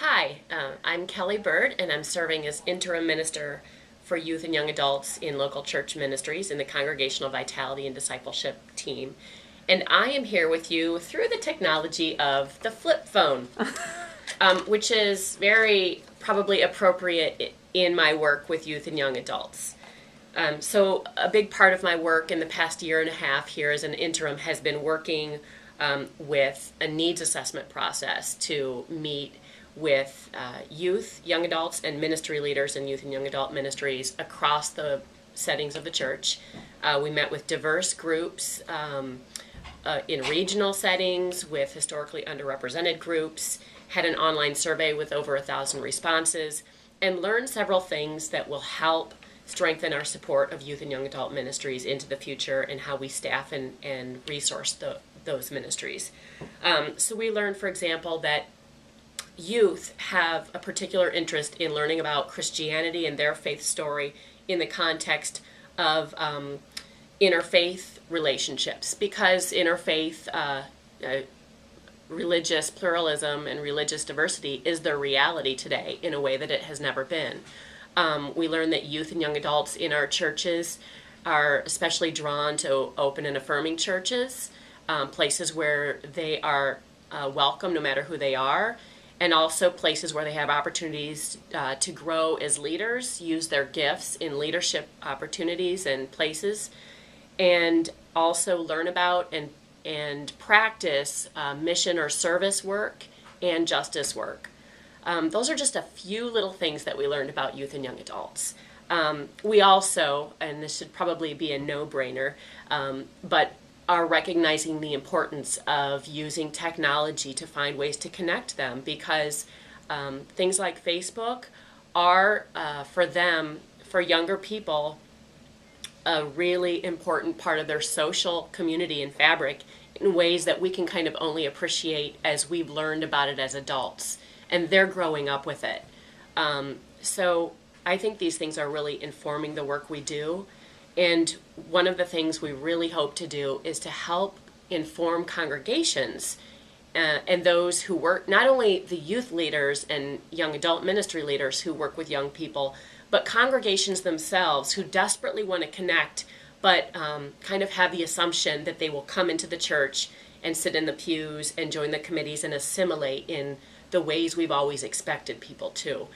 Hi, I'm Kelly Bird, and I'm serving as interim minister for youth and young adults in local church ministries in the Congregational Vitality and Discipleship team. And I am here with you through the technology of the flip phone, which is very probably appropriate in my work with youth and young adults. So a big part of my work in the past year and a half here as an interim has been working with a needs assessment process to meet with youth, young adults, and ministry leaders in youth and young adult ministries across the settings of the church. We met with diverse groups in regional settings, with historically underrepresented groups, had an online survey with over 1,000 responses, and learned several things that will help strengthen our support of youth and young adult ministries into the future and how we staff and resource those ministries. So we learned, for example, that youth have a particular interest in learning about Christianity and their faith story in the context of interfaith relationships, because interfaith religious pluralism and religious diversity is their reality today in a way that it has never been. We learn that youth and young adults in our churches are especially drawn to open and affirming churches, places where they are welcome no matter who they are, and also places where they have opportunities to grow as leaders, use their gifts in leadership opportunities and places, and also learn about and practice mission or service work and justice work. Those are just a few little things that we learned about youth and young adults. We also, and this should probably be a no-brainer, but are recognizing the importance of using technology to find ways to connect them, because things like Facebook are, for them, for younger people, a really important part of their social community and fabric in ways that we can kind of only appreciate as we've learned about it as adults, and they're growing up with it. So I think these things are really informing the work we do. And one of the things we really hope to do is to help inform congregations and those who work, not only the youth leaders and young adult ministry leaders who work with young people, but congregations themselves who desperately want to connect, but kind of have the assumption that they will come into the church and sit in the pews and join the committees and assimilate in the ways we've always expected people to.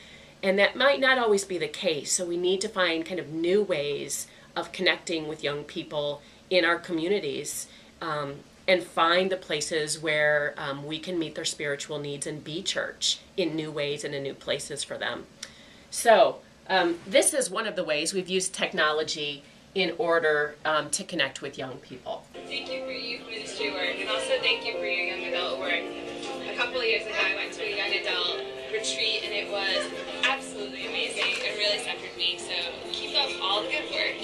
And that might not always be the case, so we need to find kind of new ways of connecting with young people in our communities, and find the places where we can meet their spiritual needs and be church in new ways and in new places for them. So this is one of the ways we've used technology in order to connect with young people. Thank you for your youth ministry work, and also thank you for your young adult work. A couple of years ago, I went to a young adult retreat, and it was absolutely amazing. It really centered me, so keep up all the good work.